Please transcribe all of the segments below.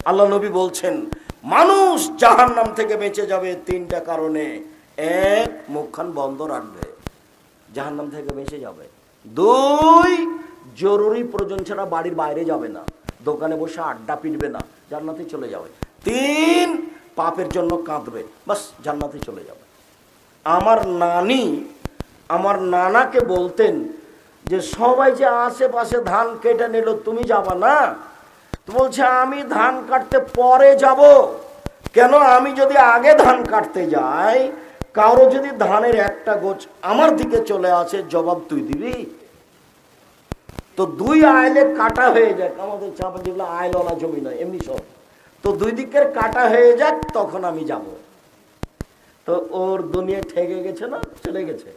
আল্লাহ নবী বলছেন মানুষ জাহান্নাম থেকে বেঁচে যাবে তিনটা কারণে। এক, মুখখান বন্ধ রাখবে, জাহান্নাম থেকে বেঁচে যাবে। দুই, জরুরি প্রয়োজন ছাড়া বাড়ির বাইরে যাবে না, দোকানে বসে আড্ডা পিটবে না, জান্নাতে চলে যাবে। তিন, পাপের জন্য কাঁদবে, বাস জান্নাতে চলে যাবে। আমার নানাকে বলতেন যে সবাই যে আশেপাশে ধান কেটে নিল, তুমি যাবা না? তো বলছে আমি ধান কাটতে পরে যাব। কেন? আমি যদি আগে ধান কাটতে যাই, কারো যদি ধানের একটা গোছ আমার দিকে চলে আসে, জবাব তুই দিবি? তো দুই আইলে কাটা হয়ে যাক, আমাদের চাপা যেগুলো আইলওয়ালা জমি নয় এমনি সব, তো দুই দিকের কাটা হয়ে যাক, তখন আমি যাব। তো ওর দুনিয়া ঠেকে গেছে না, চলে গেছে।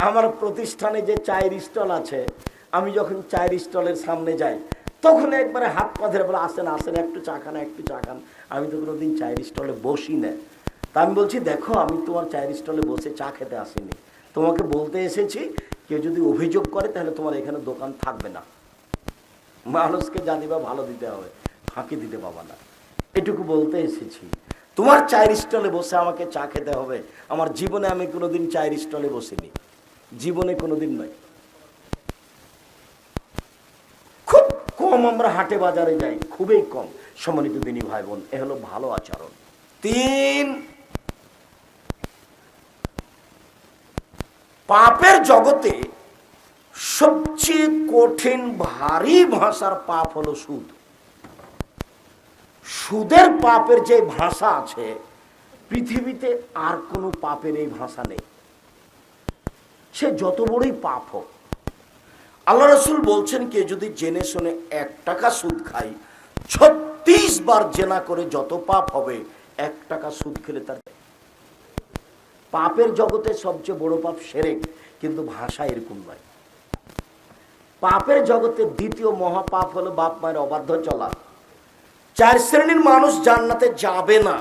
আমার প্রতিষ্ঠানে যে চায়ের স্টল আছে, আমি যখন চায়ের স্টলের সামনে যাই তখন একবারে হাত পা ধরে বলে আসেন আসেন, একটু চা খান একটু চা খান। আমি তো কোনোদিন চায়ের স্টলে বসি না। তা আমি বলছি দেখো আমি তোমার চায়ের স্টলে বসে চা খেতে আসিনি, তোমাকে বলতে এসেছি কেউ যদি অভিযোগ করে তাহলে তোমার এখানে দোকান থাকবে না। মানুষকে যা দিবা ভালো দিতে হবে, ফাঁকি দিতে পাবা না, এটুকু বলতে এসেছি। তোমার চায়ের স্টলে বসে আমাকে চা খেতে হবে? আমার জীবনে আমি কোনোদিন চায়ের স্টলে বসিনি, জীবনে কোনোদিন নয়। খুব কম আমরা হাটে বাজারে যাই, খুবই কম। সম্মানিত দিনী ভাই বোন, এ হলো ভালো আচরণ। তিন, পাপের জগতে সবচেয়ে কঠিন ভারী ভাষার পাপ হলো সুদ। সুদের পাপের যে ভাষা আছে, পৃথিবীতে আর কোনো পাপের এই ভাষা নেই, সে যত বড়ই পাপ হোক। আল্লাহ রাসূল বলছেন কে যদি জেনে শুনে 1 টাকা সুদ খাই, 36 বার জেনা করে যত পাপ হবে, 1 টাকা সুদ খেলে তার। পাপের জগতে সবচেয়ে বড় পাপ শিরক, কিন্তু ভাষা এরকম নয়। পাপের জগতে দ্বিতীয় মহাপাপ হলো বাপ মায়ের অবাধ্য চলা। 4 শ্রেণীর মানুষ জান্নাতে যাবে না।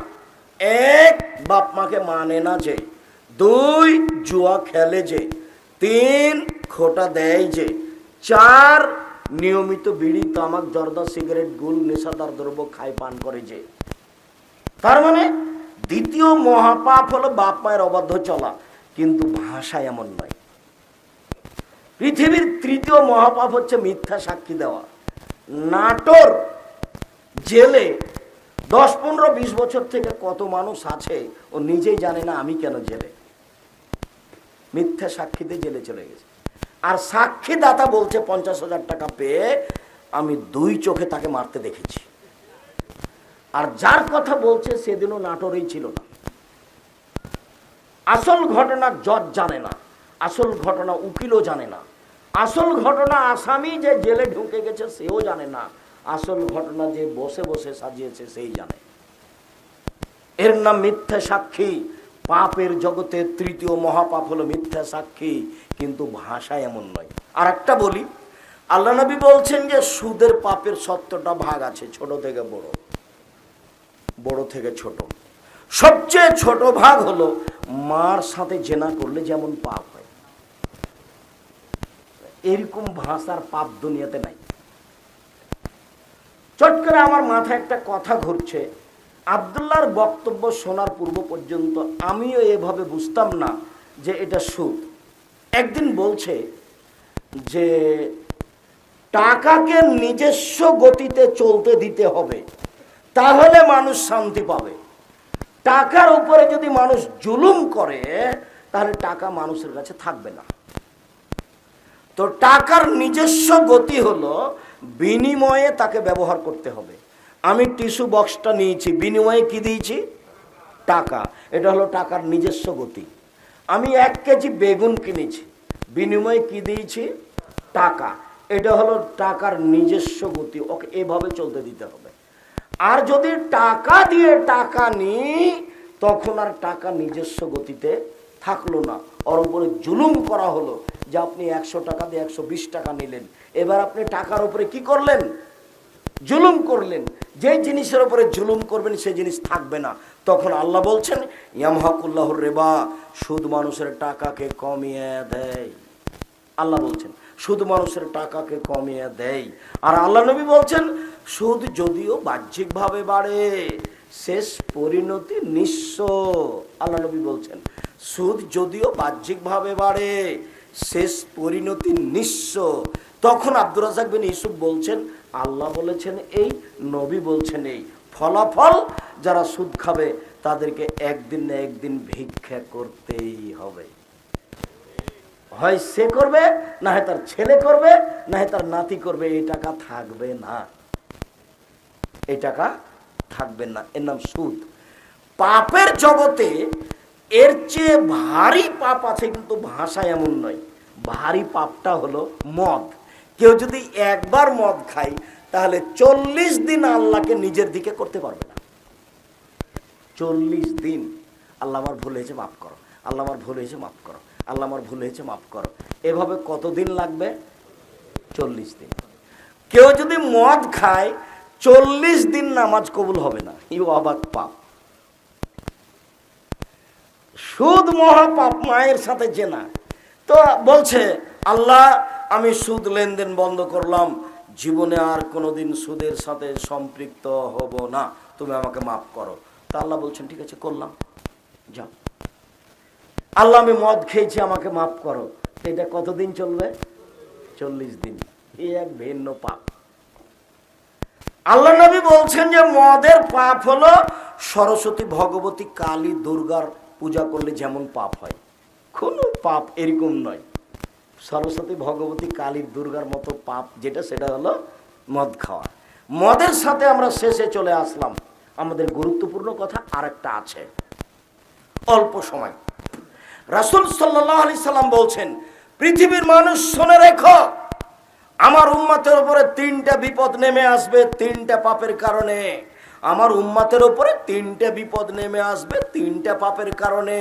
1, বাপ মাকে মানে না যে। 2, জুয়া খেলে যে। 3, খোটা দেয় যে। 4, নিয়মিত বিড়ি তামাক জর্দা সিগারেট গুল নেশাদার দ্রব্য খায় পান করে যে। তার মানে দ্বিতীয় মহাপাপ হলো বাপ মায়ের অবাধ্য চলা, কিন্তু ভাষা এমন নয়। পৃথিবীর তৃতীয় মহাপাপ হচ্ছে মিথ্যা সাক্ষী দেওয়া। নাটোর জেলে 10, 15, 20 বছর থেকে কত মানুষ আছে ও নিজেই জানে না আমি কেন জেলে। মিথ্যা সাক্ষীতে জেলে চলে গেছে। আর সাক্ষীদাতা বলছে 50,000 টাকা পেয়ে আমি 2 চোখে তাকে মারতে দেখেছি। আর যার কথা বলছে সেদিনও নাটোরেই ছিল না। আসল ঘটনা জজ জানে না, আসল ঘটনা উকিলও জানে না, আসল ঘটনা আসামি যে জেলে ঢুকে গেছে সেও জানে না, আসল ঘটনা যে বসে বসে সাজিয়েছে সেই জানে। এর নাম মিথ্যা সাক্ষী। পাপের জগতে তৃতীয় মহাপাপ হলো মিথ্যা সাক্ষী, কিন্তু ভাষা এমন নয়। আর একটা বলি, আল্লাহ নবী বলছেন যে সুদের পাপের 70টা ভাগ আছে, ছোট থেকে বড়, বড় থেকে ছোট। সবচেয়ে ছোট ভাগ হলো মার সাথে জেনা করলে যেমন পাপ হয়, এরকম ভাষার পাপ দুনিয়াতে নাই। চট করে আমার মাথায় একটা কথা ঘুরছে। আব্দুল্লাহর বক্তব্য শোনার পূর্ব পর্যন্ত আমিও এভাবে বুঝতাম না যে এটা সুদ। একদিন বলছে যে টাকাকে নিজস্ব গতিতে চলতে দিতে হবে, তাহলে মানুষ শান্তি পাবে। টাকার উপরে যদি মানুষ জুলুম করে তাহলে টাকা মানুষের কাছে থাকবে না। তো টাকার নিজস্ব গতি হলো বিনিময়ে তাকে ব্যবহার করতে হবে। আমি টিস্যু বক্সটা নিয়েছি, বিনিময়ে কি দিয়েছি? টাকা। এটা হলো টাকার নিজস্ব গতি। আমি 1 কেজি বেগুন কিনেছি, বিনিময়ে কি দিয়েছি? টাকা। এটা হলো টাকার নিজস্ব গতি, ওকে এভাবে চলতে দিতে হবে। আর যদি টাকা দিয়ে টাকা নিই তখন আর টাকা নিজস্ব গতিতে থাকলো না, ওর উপরে জুলুম করা হলো যে আপনি 100 টাকা দিয়ে 120 টাকা নিলেন, এবার আপনি টাকার উপরে কি করলেন? জুলুম করলেন। যে জিনিসের উপরে জুলুম করবেন সেই জিনিস থাকবে না। তখন আল্লাহ বলছেন ইয়ামহাকুল্লাহুর রিবা, সুদ মানুষের টাকাকে কমিয়ে দেয়। আল্লাহ বলছেন সুদ মানুষের টাকাকে কমিয়ে দেয়। আর আল্লাহ নবী বলছেন সুদ যদিও বাহ্যিকভাবে বাড়ে, শেষ পরিণতি নিঃস্ব। আল্লাহ নবী বলছেন সুদ যদিও বাহ্যিকভাবে বাড়ে, শেষ পরিণতি নিঃস্ব। তখন আব্দুর রাজ্জাক বিন ইউসুফ বলছেন আল্লাহ বলেছেন এই, নবী বলছেন এই, ফলাফল যারা সুদ খাবে তাদেরকে একদিন না একদিন ভিক্ষা করতেই হবে। হয় সে করবে, না হয় তার ছেলে করবে, না হয় তার নাতি করবে। এই টাকা থাকবে না, এই টাকা থাকবে না। এর নাম সুদ। পাপের জগতে এর চেয়ে ভারী পাপ আছে, কিন্তু ভাষা এমন নয়। ভারী পাপটা হলো মদ। কেউ যদি একবার মদ খায় তাহলে 40 দিন আল্লাহকে নিজের দিকে করতে পারবে না। 40 দিন আল্লাহ আমার ভুল হয়েছে মাফ করো, আল্লাহ আমার ভুল হয়েছে মাফ করো, আল্লাহ আমার ভুল হয়েছে মাফ করো। এভাবে কতদিন লাগবে? 40 দিন। কেউ যদি মদ খায় 40 দিন নামাজ কবুল হবে না। এই অবাক পাপ। সুদ মহাপাপ, মায়ের সাথে জেনা। তো বলছে আল্লাহ আমি সুদ লেনদেন বন্ধ করলাম, জীবনে আর কোনোদিন সুদের সাথে সম্পৃক্ত হব না, তুমি আমাকে মাফ করো। তা আল্লাহ বলছেন ঠিক আছে করলাম, যাও। আল্লাহ আমি মদ খেয়েছি, আমাকে মাফ করো। এটা কতদিন চলবে? 40 দিন। এই এক ভিন্ন পাপ। আল্লাহ নবী বলছেন যে মদের পাপ হলো সরস্বতী, ভগবতী, কালী, দুর্গার পূজা করলে যেমন পাপ হয়, কোনো পাপ এরকম নয়। সরস্বতী, ভগবতী, কালী, দুর্গার মতো পাপ যেটা, সেটা হলো মদ খাওয়া। মদের সাথে আমরা শেষে চলে আসলাম। আমাদের গুরুত্বপূর্ণ কথা আরেকটা আছে, অল্প সময়। রাসূল সাল্লাল্লাহু আলাইহি সাল্লাম বলছেন পৃথিবীর মানুষ শুনে রেখো, আমার উম্মতের উপরে 3টা বিপদ নেমে আসবে 3টা পাপের কারণে। আমার উম্মতের উপরে 3টা বিপদ নেমে আসবে 3টা পাপের কারণে।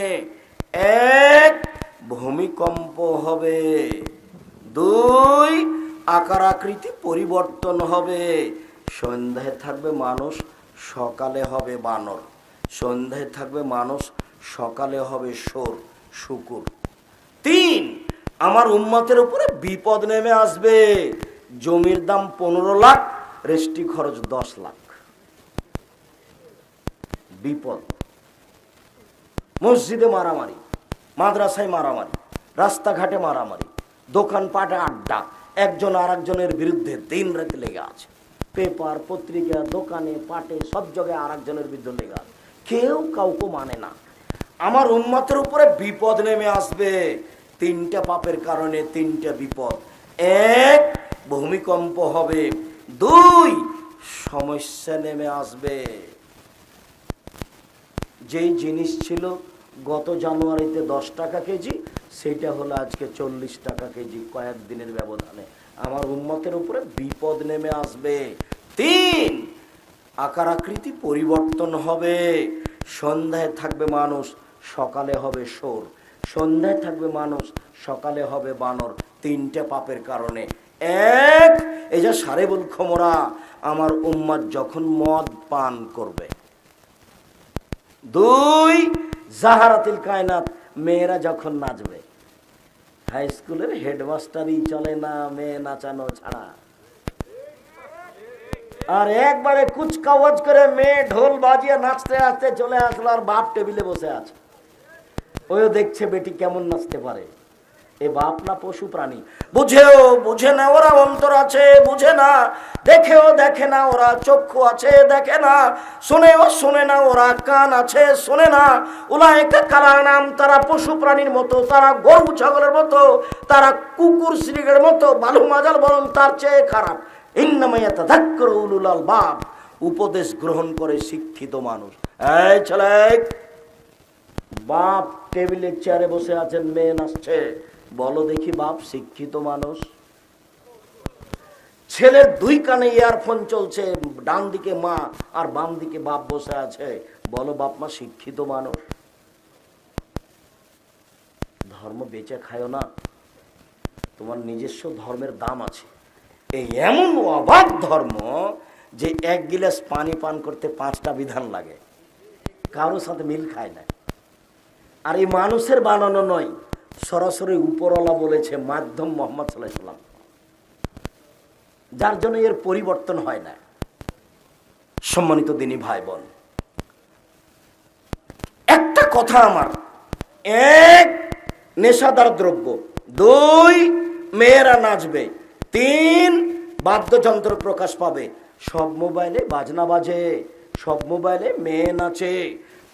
1, ভূমিকম্প হবে। 2, আকার আকৃতি পরিবর্তন হবে। সন্ধ্যায় থাকবে মানুষ, সকালে হবে বানর। সন্ধ্যায় থাকবে মানুষ, সকালে হবে শুকুর। 3, আমার উম্মতের উপরে বিপদ নেমে আসবে। জমির দাম 15 লাখ, রেস্টি খরচ 10 লাখ। বিপদ। মসজিদে মারামারি, মাদ্রাসায় মারামারি, রাস্তাঘাটে মারামারি, দোকানপাটে আড্ডা, একজন আর একজনের বিরুদ্ধে দিন রাতে লেগে আছে। পেপার, পত্রিকা, দোকানে, পাটে, সব জায়গায় আর একজনের বিরুদ্ধে লেগে আছে। কেউ কাউকে মানে না। আমার উম্মতের উপরে বিপদ নেমে আসবে 3টা পাপের কারণে। 3টা বিপদ। 1, ভূমিকম্প হবে। 2, সমস্যা নেমে আসবে। যেই জিনিস ছিল গত জানুয়ারিতে 10 টাকা কেজি, সেটা হলো আজকে 40 টাকা কেজি, কয়েকদিনের ব্যবধানে। আমার উম্মতের উপরে বিপদ নেমে আসবে। 3, আকার আকৃতি পরিবর্তন হবে। সন্ধ্যায় থাকবে মানুষ, সকালে হবে শোর। সন্ধ্যায় থাকবে মানুষ, সকালে হবে বানর। 3টা পাপের কারণে। 1, এই যে সারেবুল খমরা, আমার উম্মত যখন মদ পান করবে। 2, জাহারাতিল কায়নাত, মেয়েরা যখন নাচবে। হাই স্কুলের হেডমাস্টারই চলে না মেয়ে নাচানো ছাড়া। আর একবারে কুচকাওয়াজ করে মেয়ে ঢোল বাজিয়ে নাচতে নাচতে চলে আসলো, আর বাপ টেবিলে বসে আছে। ওইও দেখছে বেটি কেমন নাচতে পারে। এ বাপ না পশু প্রাণী? বুঝে না ওরা অন্তর আছে, বুঝে না। দেখেও দেখে না ওরা চক্ষু আছে, দেখে না। শুনেও শুনে না ওরা কান আছে, শোনে না। উলাইকা কালানাম, তারা পশু প্রাণীর মতো, তারা গরু ছাগলের মতো, তারা কুকুর শ্রীগের মতো, বালু মাজাল বরং তার চেয়ে খারাপ। ইন্নামা ইয়াতাযাক্কারু উলুল আলবাব, উপদেশ গ্রহণ করে শিক্ষিত মানুষ। এই ছেলে, বাপ টেবিলের চেয়ারে বসে আছেন, মেয়ে নাচছে, বলো দেখি বাপ শিক্ষিত মানুষ? ছেলের 2 কানে ইয়ারফোন চলছে, ডান দিকে মা আর বাম দিকে বাপ বসে আছে, বলো বাপ মা শিক্ষিত মানুষ? ধর্ম বেচে খায়ো না, তোমার নিজস্ব ধর্মের দাম আছে। এই এমন অবাক ধর্ম যে 1 গিলাস পানি পান করতে 5টা বিধান লাগে, কারোর সাথে মিল খায় না। আর এই মানুষের বানানো নয়, সরাসরি উপরওয়ালা বলেছে, মাধ্যম মুহাম্মদ সাল্লাল্লাহু আলাইহি ওয়াসাল্লাম, যার জন্য এর পরিবর্তন হয় না। সম্মানিত দিনী ভাই বোন, একটা কথা আমার, এক, নেশাদার দ্রব্য, দুই, মেয়েরা নাচবে, তিন, বাদ্যযন্ত্র প্রকাশ পাবে। সব মোবাইলে বাজনা বাজে, সব মোবাইলে মেয়ে নাচে,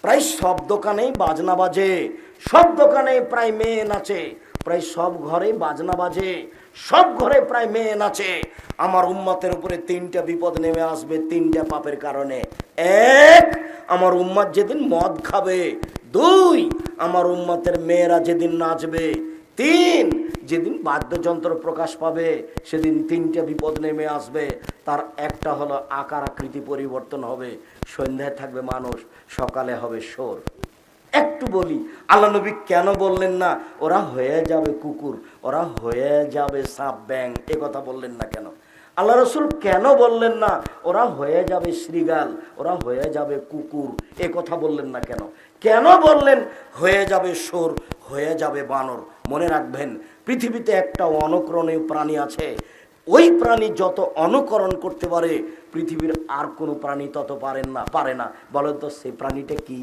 প্রায় সব দোকানেই বাজনা বাজে, সব দোকানে প্রায় মেয়ে নাচে, প্রায় সব ঘরে বাজনা বাজে, সব ঘরে প্রায় মেয়ে নাচে। আমার উম্মতের উপরে তিনটা বিপদ নেমে আসবে তিনটা পাপের কারণে। এক, আমার উম্মত যেদিন মদ খাবে, দুই, আমার উম্মতের মেয়েরা যেদিন নাচবে, তিন, যেদিন বাদ্যযন্ত্র প্রকাশ পাবে সেদিন তিনটা বিপদ নেমে আসবে। তার একটা হলো আকার আকৃতি পরিবর্তন হবে, সন্ধ্যায় থাকবে মানুষ, সকালে হবে শোর। একটু বলি, আল্লাহ নবী কেন বললেন না ওরা হয়ে যাবে কুকুর, ওরা হয়ে যাবে সাপ ব্যাং, এ কথা বললেন না কেন? আল্লাহ রসুল কেন বললেন না ওরা হয়ে যাবে শ্রীগাল, ওরা হয়ে যাবে কুকুর, এ কথা বললেন না কেন? কেন বললেন হয়ে যাবে শোর, হয়ে যাবে বানর? মনে রাখবেন, পৃথিবীতে একটা অনুকরণীয় প্রাণী আছে, ওই প্রাণী যত অনুকরণ করতে পারে পৃথিবীর আর কোনো প্রাণী তত পারে না। বলেন তো সেই প্রাণীটা কি?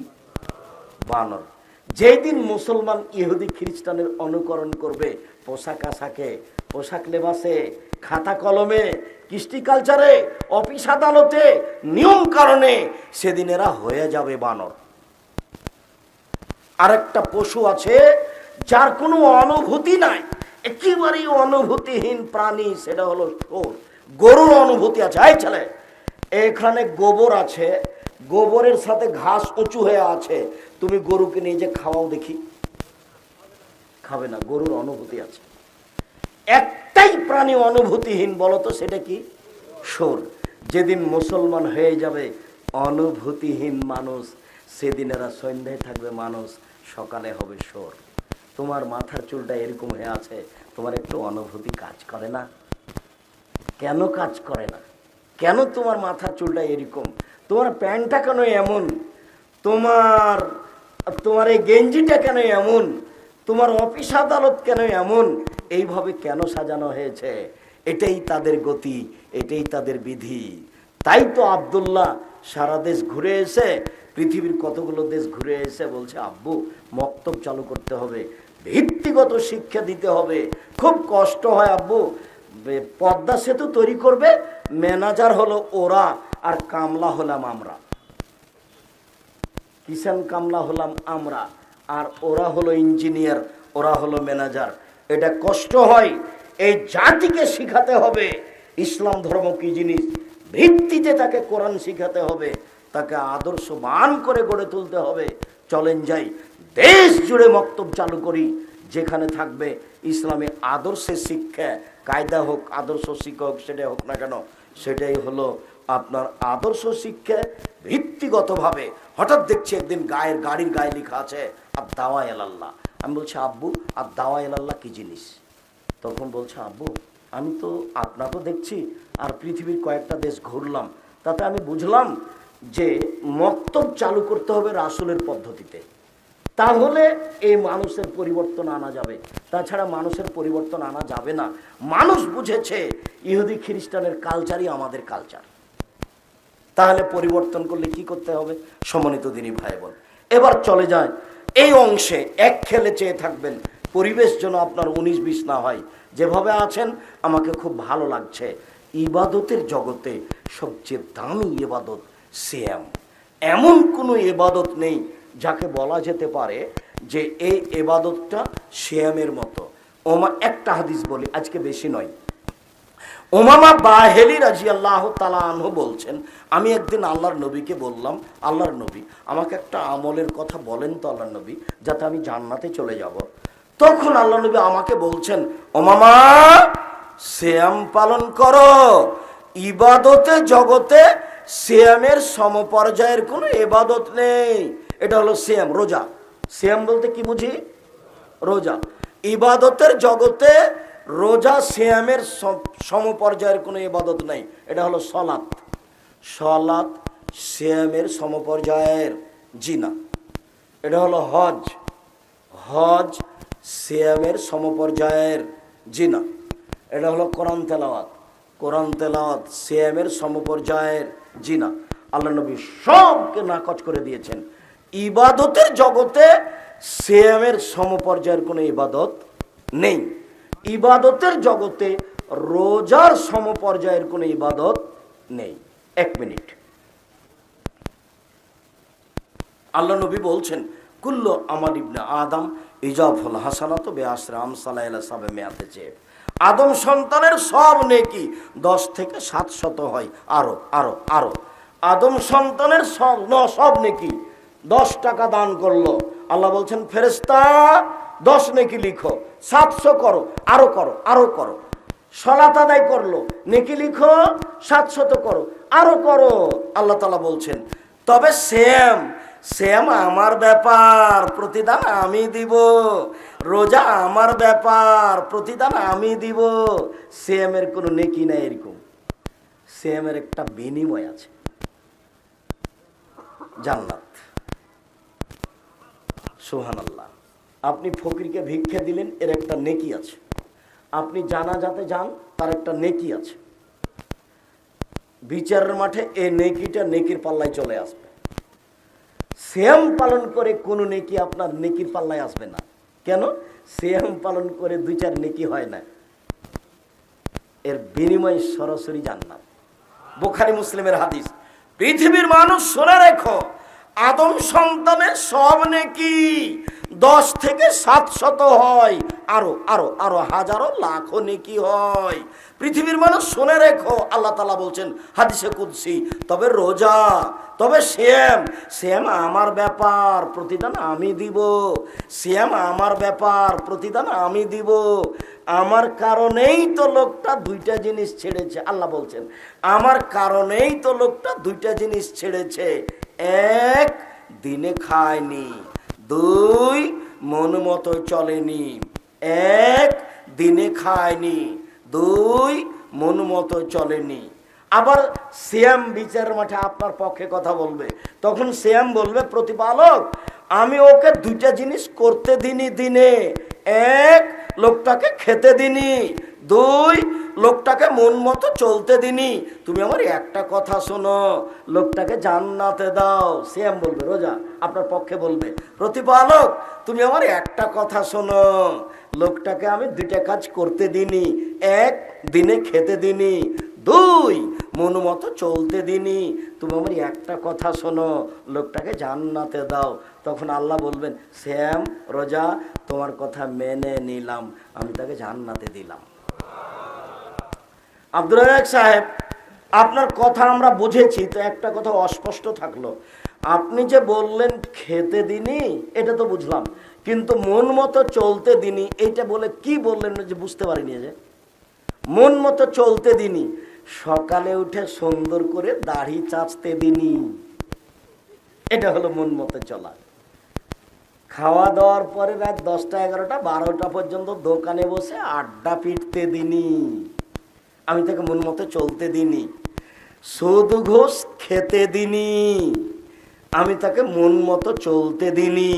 বানর। যেদিন মুসলমান ইহুদি খ্রিস্টানের অনুকরণ করবে পোশাক আশাকে, পোশাক লেবাসে, খাতা কলমে, কৃষ্টি কালচারে, অফিস আদালতে, নিয়ম কারণে, সেদিন এরা হয়ে যাবে বানর। আরেকটা পশু আছে যার কোনো অনুভূতি নাই, একেবারেই অনুভূতিহীন প্রাণী, সেটা হলো শুয়োর। গরুর অনুভূতি আছে। এই ছেলে, এখানে গোবর আছে, গোবরের সাথে ঘাস উঁচু হয়ে আছে, তুমি গরুকে নিয়ে যে খাওয়াও দেখি, খাবে না। গরুর অনুভূতি আছে। একটাই প্রাণী অনুভূতিহীন, বলো তো সেটা কি? শুয়োর। যেদিন মুসলমান হয়ে যাবে অনুভূতিহীন মানুষ, সেদিন এরা সন্ধ্যায় থাকবে মানুষ, সকালে হবে শুয়োর। তোমার মাথার চুলটা এরকম হয়ে আছে, তোমার একটু অনুভূতি কাজ করে না? কেন কাজ করে না? কেন তোমার মাথার চুলটা এরকম? তোমার প্যান্টটা কেন এমন? তোমার এই গেঞ্জিটা কেন এমন? তোমার অফিস আদালত কেন এমন? এইভাবে কেন সাজানো হয়েছে? এটাই তাদের গতি, এটাই তাদের বিধি। তাই তো আব্দুল্লাহ সারা দেশ ঘুরে এসে, পৃথিবীর কতগুলো দেশ ঘুরে এসে বলছে, আব্বু মক্তব চালু করতে হবে, ভিত্তিগত শিক্ষা দিতে হবে। খুব কষ্ট হয় আব্বু, পদ্মা সেতু তৈরি করবে, ম্যানেজার হলো ওরা আর কামলা হলাম আমরা, কিষান কামলা হলাম আমরা, আর ওরা হলো ইঞ্জিনিয়ার, ওরা হলো ম্যানেজার। এটা কষ্ট হয়। এই জাতিকে শিখাতে হবে ইসলাম ধর্ম কি জিনিস, ভিত্তিতে তাকে কোরআন শিখাতে হবে, তাকে আদর্শবান করে গড়ে তুলতে হবে। চলেন যাই দেশ জুড়ে মক্তব চালু করি, যেখানে থাকবে ইসলামী আদর্শের শিক্ষা, কায়দা হোক, আদর্শ শিক্ষা হোক, সেটাই হোক না কেন, সেটাই হলো আপনার আদর্শ শিক্ষা ভিত্তিগতভাবে। হঠাৎ দেখছি একদিন গাড়ির গায়ে লেখা আছে আর দাওয়া এলাল্লাহ। আমি বলছি, আব্বু আর দাওয়া এলাল্লাহ কি জিনিস? তখন বলছে, আব্বু আমি তো আপনাকেও দেখছি আর পৃথিবীর কয়েকটা দেশ ঘুরলাম, তাতে আমি বুঝলাম যে মক্তব চালু করতে হবে রাসূলের পদ্ধতিতে, তাহলে এই মানুষের পরিবর্তন আনা যাবে, তাছাড়া মানুষের পরিবর্তন আনা যাবে না। মানুষ বুঝেছে ইহুদি খ্রিস্টানের কালচারই আমাদের কালচার, তাহলে পরিবর্তন করলে কি করতে হবে? সম্মানিত দিনী ভাই বোন, এবার চলে যায় এই অংশে। এক খেলে চেয়ে থাকবেন, পরিবেশ যেন আপনার 19-20 না হয়। যেভাবে আছেন আমাকে খুব ভালো লাগছে। ইবাদতের জগতে সবচেয়ে দামি ইবাদত সিয়াম। এমন কোনো ইবাদত নেই যাকে বলা যেতে পারে যে এই ইবাদতটা সিয়ামের মতো। একটা হাদিস বলি, আজকে বেশি নয়। উমামা বাহেলি রাদিয়াল্লাহু তাআলা আনহু বলছেন, আমি একদিন আল্লাহর নবীকে বললাম, আল্লাহর নবী আমাকে একটা আমলের কথা বলেন তো আল্লাহর নবী, যাতে আমি জান্নাতে চলে যাব। তখন আল্লাহ নবী আমাকে বলছেন, উমামা সিয়াম পালন করো। ইবাদতে জগতে সিয়ামের সমপর্যায়ের কোনো ইবাদত নেই। এটা হলো সিয়াম, রোজা। সিয়াম বলতে কি বুঝি? রোজা। ইবাদতের জগতে রোজা সিয়ামের সমপর্যায়ের কোনো ইবাদত নাই। এটা হলো সলাত। সলাত সিয়ামের সমপর্যায়ের জিনা। এটা হলো হজ। হজ সিয়ামের সমপর্যায়ের জিনা। এটা হলো কোরআন তেলাওয়াত। কোরআন তেলাওয়াত সিয়ামের সমপর্যায়ের জিনা। আল্লাহ নবী সবকে নাকচ করে দিয়েছেন। ইবাদতের জগতে সিয়ামের সমপর্যায়ের কোনো ইবাদত নেই। ইবাদতের জগতে রোজার সমপর্যায়ের কোনো ইবাদত নেই। 1 মিনিট। আল্লাহ নবী বলছেন কুল্লু আমাল ইবনে আদম ইজাফুল হাসানাতু বিআশরি আমসালিহা ইলা সাবঈ মিআতি জিব। আদম সন্তানের সব নেকি 10 থেকে 700 হয়। আরো আরো আরো আদম সন্তানের সব নেকি 10 টাকা দান করলো, আল্লাহ বলছেন ফেরেশতা 10 নেকি লিখো, 700 করো, আরো করো, আরো করো। সালাত আদায় করলো, নেকি লিখো, 700 করো, আরো করো। আল্লাহ তাআলা বলছেন তবে শ্যাম আমার ব্যাপার, প্রতিদান আমি দিব। রোজা আমার ব্যাপার, প্রতিদান আমি দিব। শ্যামের কোনো নেকি নাই এরকম। শ্যামের একটা বিনিময় আছে, জান্নাত। সুবহানাল্লাহ। আপনি ফকিরকে ভিক্ষা দিলেন, এর একটা নেকি আছে। আপনি জানাজাতে যান, তার একটা নেকি আছে। বিচারের মাঠে এই নেকিটা নেকির পাল্লায় চলে আসবে। সিয়াম পালন করে কোনো নেকি আপনার নেকির পাল্লায় আসবে না। কেন? সিয়াম পালন করে 2-4 নেকি হয় না, এর বিনিময় সরাসরি জান্নাত। বুখারী মুসলিমের হাদিস। পৃথিবীর মানুষ শুনে রেখো, আদম সন্তানের সব নেকি 10 থেকে 700 হয়, আরো আরো আরো হাজারো লাখো নেকি হয়। পৃথিবীর মানুষ শুনে রেখো, আল্লাহ তাআলা বলছেন হাদিসে কুদসি, তবে রোজা, তবে শ্যাম আমার ব্যাপার, প্রতিদান আমি দিব। শ্যাম আমার ব্যাপার, প্রতিদান আমি দিব। আমার কারণেই তো লোকটা 2টা জিনিস ছেড়েছে। আল্লাহ বলছেন আমার কারণেই তো লোকটা 2টা জিনিস ছেড়েছে। 1, দিনে খায়নি। 2, মন মতো চলেনি। 1, দিনে খায়নি। 2, মন মতো চলেনি। আবার সিয়াম বিচার মাঠে আপনার পক্ষে কথা বলবে, তখন সিয়াম বলবে প্রতিপালক আমি ওকে 2টা জিনিস করতে দিনি দিনে। 1, লোকটাকে খেতে দিনি। 2, লোকটাকে মন মতো চলতে দিনি। তুমি আমার একটা কথা শোনো, লোকটাকে জান্নাতে দাও। সিয়াম বলবে, রোজা আপনার পক্ষে বলবে প্রতিপালক তুমি আমার একটা কথা শোনো, লোকটাকে আমি 2টা কাজ করতে দিনি। 1, দিনে খেতে দিনি। 2, মন মতো চলতে দিনি। তুমি আমার একটা কথা শোনো, লোকটাকে জান্নাতে দাও। তখন আল্লাহ বলবেন শ্যাম, রোজা তোমার কথা মেনে নিলাম, আমি তাকে জান্নাতে দিলাম। আব্দুর রাজ্জাক সাহেব, আপনার কথা আমরা বুঝেছি, তো একটা কথা অস্পষ্ট থাকলো। আপনি যে বললেন খেতে দিনি, এটা তো বুঝলাম, কিন্তু মন মতো চলতে দিনি এইটা বলে কি বললেন যে বুঝতে পারিনি। যে মন মতো চলতে দিনি, সকালে উঠে সুন্দর করে দাড়ি চাঁচতে দিনি, এটা হলো মন মতো চলা। খাওয়া দাওয়ার পরে রাত 10টা 11টা 12টা পর্যন্ত দোকানে বসে আড্ডা পিটতে দিনি, আমি তাকে মন মতো চলতে দিনি। সুদ ঘুষ খেতে দিনি, আমি তাকে মন মতো চলতে দিনি।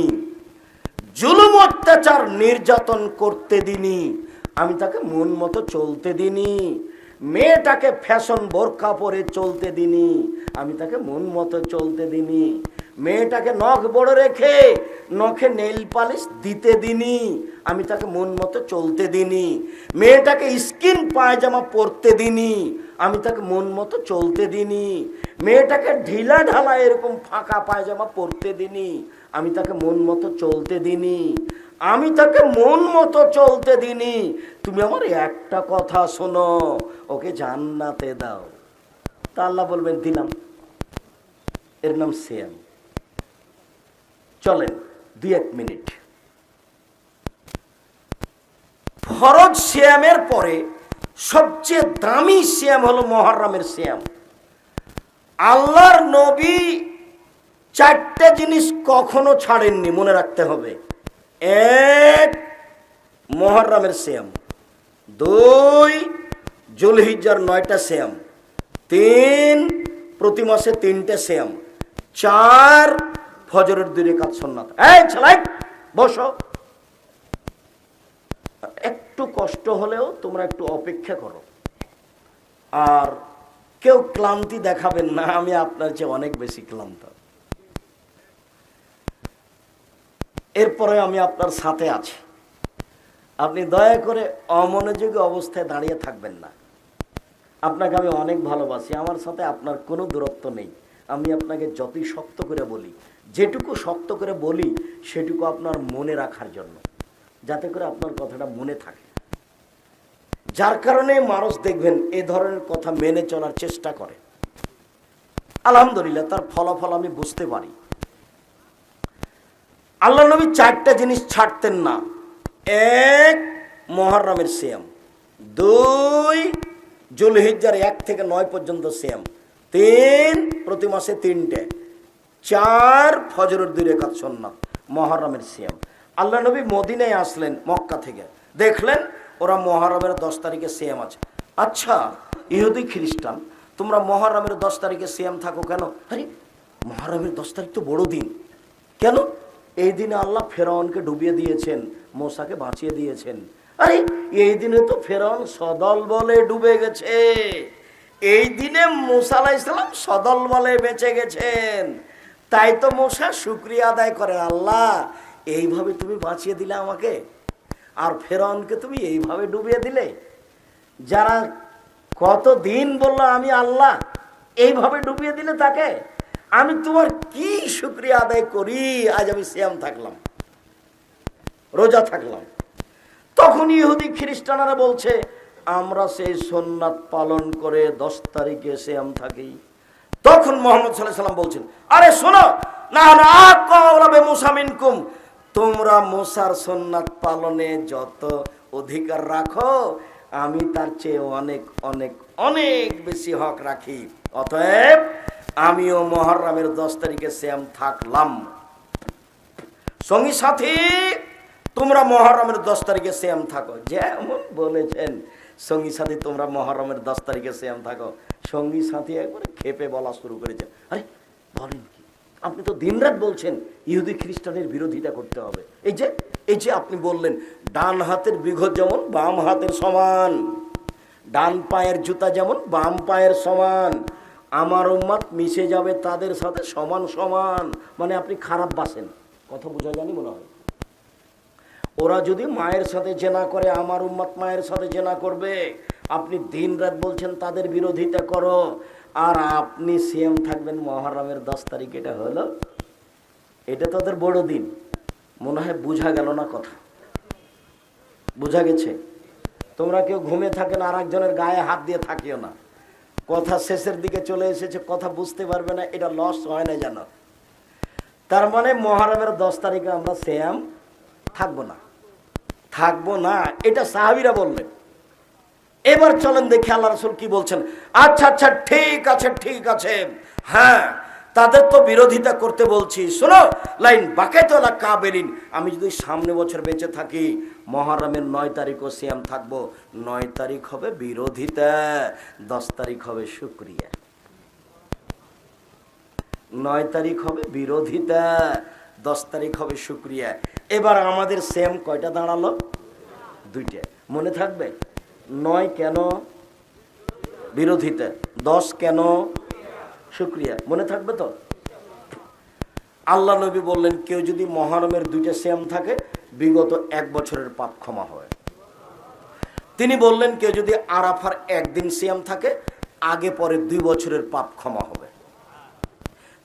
জুলুম অত্যাচার নির্যাতন করতে দিনি, আমি তাকে মন মতো চলতে দিনি। মেয়েটাকে ফ্যাশন বোরকা পরে চলতে দিনি, আমি তাকে মন মতো চলতে দিনি। মেয়েটাকে নখ বড় রেখে নখে নেইল পালিশ দিতে দিনি, আমি তাকে মন মতো চলতে দিনি। মেয়েটাকে স্কিন পায়জামা পরতে দিনি, আমি তাকে মন মতো চলতে দিনি। মেয়েটাকে ঢিলা ঢালা এরকম ফাঁকা পায়জামা পরতে দিনি, আমি তাকে মন মতো চলতে দিনি। আমি তাকে মন মতো চলতে দিনি। তুমি আমার একটা কথা শোনো, ওকে জান্নাতে দাও। তা আল্লাহ বলবেন দিলাম, এর নাম সিয়াম। চলেন 2-1 মিনিট। ফরজ সিয়ামের পরে সবচেয়ে দামি সিয়াম হলো মুহররমের সিয়াম। আল্লাহর নবী 4টে জিনিস কখনো ছাড়েননি, মনে রাখতে হবে। 1, মুহররমের সিয়াম। 2, যুলহিজ্জার 9টা সিয়াম। 3, প্রতি মাসে 3টে সিয়াম। 4, ফজরের 2 রাকাত সুন্নাত। এই ছেলে বসো, একটু কষ্ট হলেও তোমরা একটু অপেক্ষা করো। আর কেউ ক্লান্তি দেখাবেন না, আমি আপনার চেয়ে অনেক বেশি ক্লান্ত। এরপরে আমি আপনার সাথে আছি, আপনি দয়া করে অমনোযোগী অবস্থায় দাঁড়িয়ে থাকবেন না। আপনাকে আমি অনেক ভালোবাসি, আমার সাথে আপনার কোনো দূরত্ব নেই। আমি আপনাকে যতই শক্ত করে বলি, যেটুকু শক্ত করে বলি সেটুকু আপনার মনে রাখার জন্য, যাতে করে আপনার কথাটা মনে থাকে। যার কারণে মানুষ দেখবেন এ ধরনের কথা মেনে চলার চেষ্টা করে। আলহামদুলিল্লাহ, তার ফলাফল আমি বুঝতে পারি। আল্লাহ নবী 4টা জিনিস ছাড়তেন না। 1, মুহররমের সিয়াম। 2, যুলহিজ্জার 1 থেকে 9 পর্যন্ত সিয়াম। 3, প্রতি মাসে 3টে। 4, ফজরের 2 রাকাত সুন্নাত, মুহররমের সিয়াম। আল্লাহ নবী মদিনায় আসলেন মক্কা থেকে, দেখলেন ওরা মুহররমের 10 তারিখে সিয়াম আছে। আচ্ছা, ইহুদি খ্রিস্টান, তোমরা মুহররমের 10 তারিখে সিয়াম থাকো কেন? আরে মুহররমের 10 তারিখ তো বড় দিন। কেন? এই দিনে আল্লাহ ফেরাউনকে ডুবিয়ে দিয়েছেন, মূসাকে বাঁচিয়ে দিয়েছেন। আরে এই দিনে তো ফেরাউন সদল বলে ডুবে গেছে, এই দিনে মূসা আলাইহিস সালাম সদল বলে বেঁচে গেছেন। তাই তো মূসা শুকরিয়া আদায় করেন, আল্লাহ এইভাবে তুমি বাঁচিয়ে দিলে আমাকে, আর ফেরাউনকে তুমি এইভাবে ডুবিয়ে দিলে। যারা কতদিন বললো আমি আল্লাহ, এইভাবে ডুবিয়ে দিলে তাকে। আমি তোমার কি শুকরিয়া আদায় করি, আজ আমি সিয়াম থাকলাম, রোজা থাকলাম। তখন ইহুদি খ্রিস্টানরা বলছে, আমরা সেই সুন্নাত পালন করে 10 তারিখে সিয়াম থাকি। তখন মুহাম্মদ সাল্লাল্লাহু আলাইহি ওয়াসাল্লাম বলছেন, আরে শোনো না, মুসা মিনকুম, তোমরা মুসার সুন্নাত পালনে যত অধিকার রাখো, আমি তার চেয়ে অনেক অনেক অনেক বেশি হক রাখি। অতএব আমিও মুহররমের 10 তারিখে সিয়াম থাকলাম। সঙ্গী সাথী, তোমরা মুহররমের 10 তারিখে সিয়াম থাকো। যেমন বলেছেন সঙ্গী সাথী তোমরা মুহররমের 10 তারিখে সিয়াম থাকো, সঙ্গী সাথী একবারে খেপে বলা শুরু করেছে, আরে বলেন কি, আপনি তো দিনরাত বলছেন ইহুদি খ্রিস্টানের বিরোধিতা করতে হবে। এই যে আপনি বললেন ডান হাতের বিঘত যেমন বাম হাতের সমান, ডান পায়ের জুতা যেমন বাম পায়ের সমান, আমার উম্মত মিশে যাবে তাদের সাথে সমান সমান। মানে আপনি খারাপ বাসেন, কথা বোঝা জানি মনে হয়। ওরা যদি মায়ের সাথে জেনা করে, আমার উম্মত মায়ের সাথে জেনা করবে। আপনি দিনরাত বলছেন তাদের বিরোধিতা করো, আর আপনি সিয়াম থাকবেন মুহররমের 10 তারিখ। এটা হলো, এটা তাদের বড় দিন। মনে হয় বুঝা গেল না কথা? বুঝা গেছে? তোমরা কেউ ঘুমে থাকেন, আর একজনের গায়ে হাত দিয়ে থাকিও না। কথা শেষের দিকে চলে এসেছে, কথা বুঝতে পারবে না, এটা লস হয় না জানো। তার মানে মুহররমের 10 তারিখে আমরা সিয়াম থাকবো না, থাকবো না, এটা সাহাবীরা বললেন। এবার চলেন দেখি আল্লাহ রাসূল কি বলছেন। আচ্ছা আচ্ছা, ঠিক আছে ঠিক আছে, হ্যাঁ তাদের তো বিরোধিতা করতে বলছি। শোনো, লাইন বাকাইতুলা কাবেরিন, আমি যদি সামনে বছর বেঁচে থাকি মুহররমের 9 তারিখও সিয়াম থাকবো। 9 তারিখ হবে বিরোধিতা, 10 তারিখ হবে শুকরিয়া। 9 তারিখ হবে বিরোধিতা, 10 তারিখ হবে শুকরিয়া। এবার আমাদের সিয়াম কয়টা দাঁড়ালো? 2টে। মনে থাকবে? 9 কেন বিরোধিতা, 10 কেন শুকরিয়া, মনে থাকবে তো? আল্লাহ নবী বললেন, কেউ যদি মুহররমের 2টে সিয়াম থাকে বিগত 1 বছরের পাপ ক্ষমা হয়। তিনি বললেন, কেউ যদি আরাফার 1 দিন সিয়াম থাকে আগে পরে 2 বছরের পাপ ক্ষমা হবে।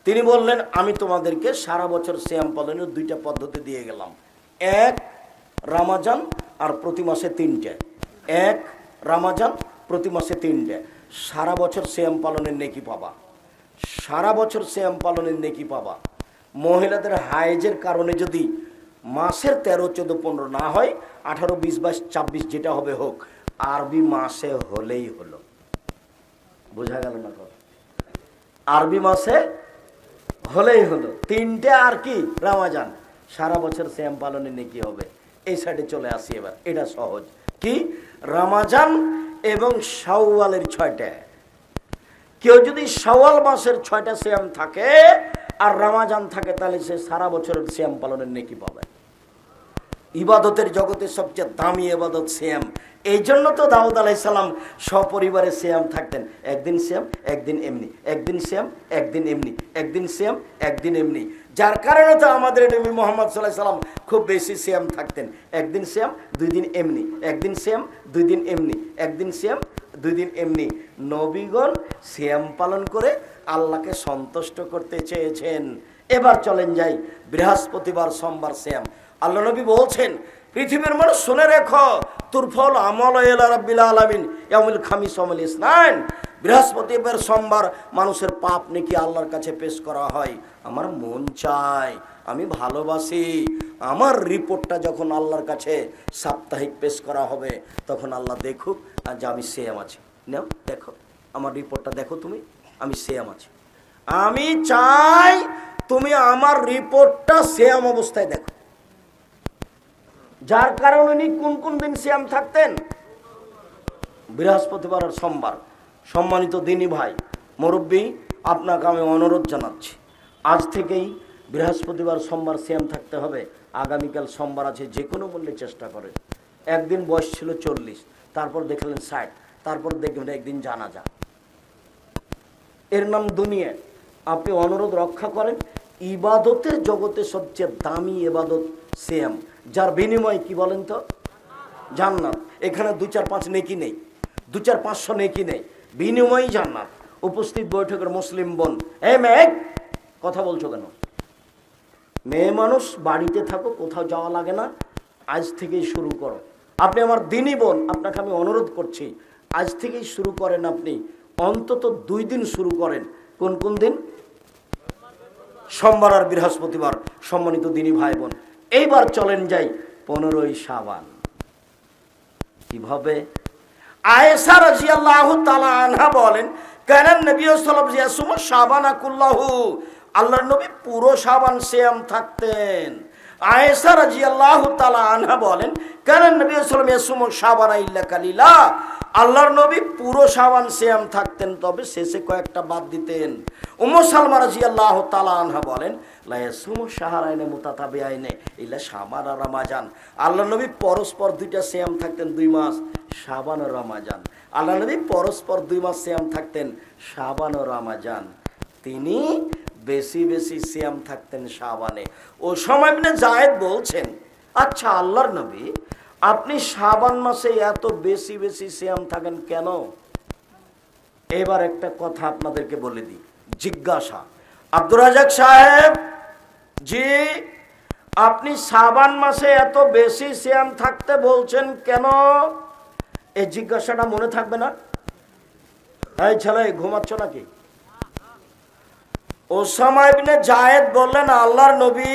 তিনি বললেন, আমি তোমাদেরকে সারা বছর সিয়াম পালনের 2টা পদ্ধতি দিয়ে গেলাম। 1 রমজান আর প্রতি মাসে 3টে। 1 রমজান, প্রতি মাসে 3টে। সারা বছর সিয়াম পালনের নেকি পাবা, সারা বছর সিয়াম পালনের নেকি পাবা। মহিলাদের হায়েজের কারণে যদি মাসের 13, 14, 15 না হয়, 18, 20, 22, 24 যেটা হবে হোক, আরবি মাসে হলেই হলো। বোঝা গেল না কথা? আরবি মাসে হলেই হলো। 3টে আর কি রমজান, সারা বছর সিয়াম পালনের নেকি হবে। এই সাইডে চলে আসি এবার, এটা সহজ। কি? রমজান এবং শাওয়ালের 6টে। কেউ যদি শাওয়াল মাসের 6টা সিয়াম থাকে আর রমজান থাকে, তাহলে সে সারা বছরের সিয়াম পালনের নেকি পাবে। ইবাদতের জগতে সবচেয়ে দামি ইবাদত সিয়াম। এই জন্য তো দাউদ আলাইহিস সালাম সপরিবারে সিয়াম থাকতেন। একদিন সিয়াম, একদিন এমনি, একদিন সিয়াম, একদিন এমনি, একদিন সিয়াম, একদিন এমনি। যার কারণে তো আমাদের নবী মুহাম্মদ সাল্লাল্লাহু আলাইহি সাল্লাম খুব বেশি সিয়াম থাকতেন। একদিন সিয়াম, 2 দিন এমনি, একদিন সিয়াম, 2 দিন এমনি, একদিন সিয়াম, 2 দিন এমনি। নবীগণ সিয়াম পালন করে আল্লাহকে সন্তুষ্ট করতে চেয়েছেন। এবার চলেন যাই বৃহস্পতিবার, সোমবার সিয়াম। আল্লাহ নবী বলছেন, পৃথিবীর মানুষ শুনে রেখো, তুরফল আমল ইলা রাব্বিল আলামিন ইয়াউমুল খামিস ওয়াল ইসনাইন। বৃহস্পতিবার, সোমবার মানুষের পাপ নেকি আল্লাহর কাছে পেশ করা হয়। আমার মন চায়, আমি ভালোবাসি, আমার রিপোর্টটা যখন আল্লাহর কাছে সাপ্তাহিক পেশ করা হবে, তখন আল্লাহ দেখুক আর যে আমি সিয়াম আছি। নাও দেখো আমার রিপোর্টটা, দেখো তুমি, আমি সিয়াম আছি। আমি চাই তুমি আমার রিপোর্টটা সিয়াম অবস্থায় দেখো। যার কারণে উনি কোন কোন দিন সিয়াম থাকতেন? বৃহস্পতিবার আর সোমবার। সম্মানিত দিনী ভাই, মুরব্বী, আপনাকে আমি অনুরোধ জানাচ্ছি, আজ থেকেই বৃহস্পতিবার, সোমবার সিয়াম থাকতে হবে। আগামীকাল সোমবার আছে, যে কোনো মূল্যে চেষ্টা করেন। একদিন বয়স ছিল 40, তারপর দেখলেন 60, তারপর দেখবেন একদিন জানাজা। এর নাম দুনিয়া। আপনি অনুরোধ রক্ষা করেন। ইবাদতের জগতে সবচেয়ে দামি ইবাদত সিয়াম, যার বিনিময় কি বলেন তো? জান্নাত। এখানে 2-4-5 নেকি নেই, 2-4-500 নেকি নেই, বিনিময় জান্নাত। উপস্থিত বৈঠকের মুসলিম বোন, এই মেয়ে কথা বলছো কেন? মেয়ে মানুষ, বাড়িতে থাকো, কোথাও যাওয়া লাগে না, আজ থেকেই শুরু করো। আপনি আমার দিনী বোন, আপনাকে আমি অনুরোধ করছি, আজ থেকেই শুরু করেন। আপনি অন্তত 2 দিন শুরু করেন। কোন কোন দিন? সোমবার আর বৃহস্পতিবার। সম্মানিত দিনী ভাই বোন, এইবার চলেন যাই 15ই শাবান। কিভাবে? আয়েশা রাদিয়াল্লাহু তাআলা আনহা বলেন, কানান নবী সাল্লাল্লাহু আলাইহি ওয়াসাল্লাম শাবানা কুল্লাহু, আল্লাহর নবী পুরো শাবান সিয়াম থাকতেন। আয়েশা রাদিয়াল্লাহু তাআলা আনহা বলেন, কানান নবী সাল্লাল্লাহু আলাইহি ওয়াসাল্লাম শাবানা ইল্লা কালিলা, আল্লাহর নবী পুরো শাবান সিয়াম থাকতেন, তবে শেষে কয়েকটা বাদ দিতেন। উম্মু সালমা রাদিয়াল্লাহু তাআলা আনহা বলেন, লা ইয়াসুমু শাহরাইনে মুতাতাবিআইনে ইল্লা শাবান আর রমাজান, আল্লাহর নবী পরস্পর 2টা সিয়াম থাকতেন, 2 মাস, শাবান ও রমাজান। আল্লাহর নবী পরস্পর 2 মাস সিয়াম থাকতেন, শাবান ও রমাজান। তিনি বেশি বেশি সিয়াম থাকতেন শাবানে। ও সময় ইবনে যায়েদ বলছেন, আচ্ছা আল্লাহর নবী, আপনি শাবান মাসে এত বেশি বেশি সিয়াম থাকেন কেন? এবার একটা কথা আপনাদেরকে বলে দিই, জিজ্ঞাসা। আব্দুর রাজাক সাহেব, জি, আপনি শাবান মাসে এত বেশি সিয়াম থাকতে বলছেন কেন? এই জিজ্ঞাসাটা মনে থাকবে না? এই ছেলে, ঘুমাচ্ছ নাকি? ওসামা ইবনে যায়েদ বললেন, আল্লাহর নবী,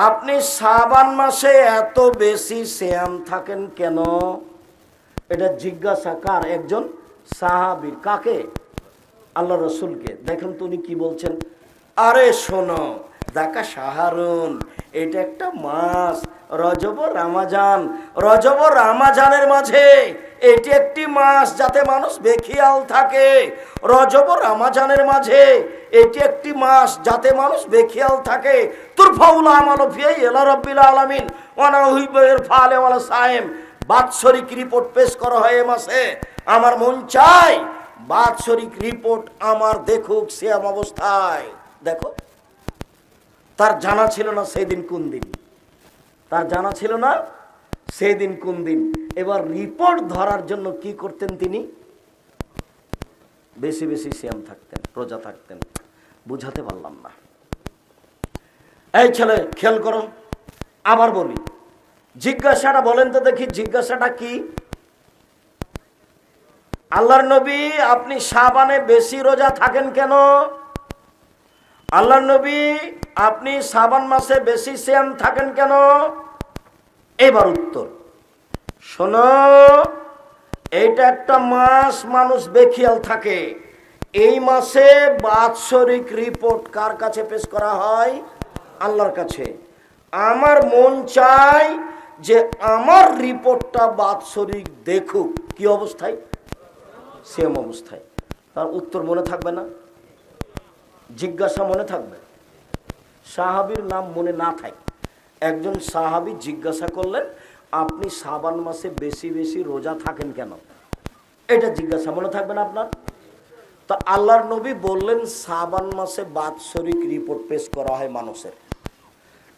আপনি শাবান মাসে এত বেশি সিয়াম থাকেন কেন? এটা জিজ্ঞাসা কার? একজন সাহাবীর। কাকে? আল্লাহ রাসূলকে। দেখেন তো উনি কি বলছেন। আরে শোনো, দেখা শাহরুন, এটা একটা মাস, রজব ও রমজান। রজব ও রমজানের মাঝে এটি একটি মাস যাতে মানুষ বেখিয়াল থাকে। রজব ও রমজানের মাঝে এটি একটি মাস যাতে মানুষ বেখিয়াল থাকে। তুরফাউল আমালু ফিহি ইলা রাব্বিল আলামিন ওয়া নাহুইবের ফালে ওয়ালা সায়েম, বাৎসরিক রিপোর্ট পেশ করা হয় এই মাসে। আমার মন চাই বাৎসরিক রিপোর্ট আমার দেখুক সিয়াম অবস্থায়। দেখো, তার জানা ছিল না সেদিন কোন দিন, তার জানা ছিল না সেদিন কোন দিন। এবার রিপোর্ট ধরার জন্য কি করতেন তিনি? বেশি বেশি সিয়াম থাকতেন, রোজা থাকতেন। বুঝাতে পারলাম না। এই ছেলে, খেয়াল করো, আবার বলি, জিজ্ঞাসাটা বলেন তো দেখি, জিজ্ঞাসাটা কি? আল্লাহর নবী, আপনি শাবানে বেশি রোজা থাকেন কেন? আল্লাহর নবী, আপনি শাবান মাসে বেশি সিয়াম থাকেন কেন? এবার উত্তর শোনো, এইটা একটা মাস, মানুষ বেখিয়াল থাকে। এই মাসে বাৎসরিক রিপোর্ট কার কাছে পেশ করা হয়? আল্লাহর কাছে। আমার মন চাই যে আমার রিপোর্টটা বাৎসরিক দেখুক। কি অবস্থায়? সেম অবস্থায়। তার উত্তর মনে থাকবে না? জিজ্ঞাসা মনে থাকবে? সাহাবীর নাম মনে না থাকে, একজন সাহাবী জিজ্ঞাসা করলেন, আপনি শাবান মাসে বেশি বেশি রোজা থাকেন কেন? এটা জিজ্ঞাসা মনে থাকবে না আপনার? তো আল্লাহর নবী বললেন, শাবান মাসে বাৎসরিক রিপোর্ট পেশ করা হয় মানুষের।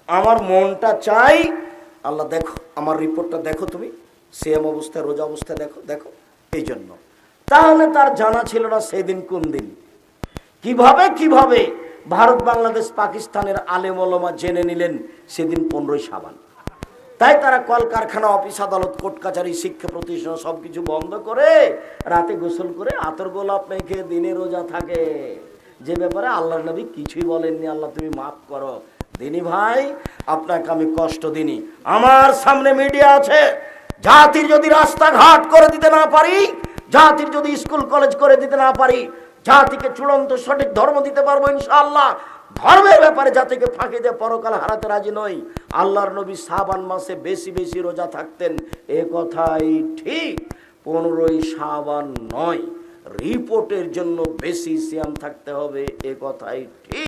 আমার মনটা চাই, আল্লাহ দেখো আমার রিপোর্টটা দেখো, তুমি সিয়াম অবস্থায় রোজা অবস্থায় দেখো দেখো, এই জন্য। তাহলে তার জানা ছিল না সেদিন কোন দিন। কিভাবে কিভাবে ভারত বাংলাদেশ পাকিস্তানের আলেম ওলামা জেনে নিলেন সেদিন 15ই শাবান। তাই তারা কলকারখানা, অফিস আদালত, কোর্ট কাছারি, শিক্ষা প্রতিষ্ঠান সবকিছু বন্ধ করে রাতে গোসল করে আতর গোলাপ মেখে দিনে রোজা থাকে, যে ব্যাপারে আল্লাহর নবী কিছুই বলেননি। আল্লাহ তুমি মাফ করো। দিনী ভাই, আপনাকে আমি কষ্ট দিনি। আমার সামনে মিডিয়া আছে। জাতির যদি রাস্তাঘাট করে দিতে না পারি, জাতির যদি স্কুল কলেজ করে দিতে না পারি, জাতিকে চূড়ান্ত সঠিক ধর্ম দিতে পারবো ইনশাআল্লাহ। ধর্মের ব্যাপারে জাতিকে ফাঁকি দিয়ে পরকাল হারাতে রাজি নই। আল্লাহর নবী শাবান মাসে বেশি বেশি রোজা থাকতেন, এ কথাই ঠিক। 15ই শাবান নয়, রিপোর্টের জন্য বেশি সিয়াম থাকতে হবে, এ কথাই ঠিক।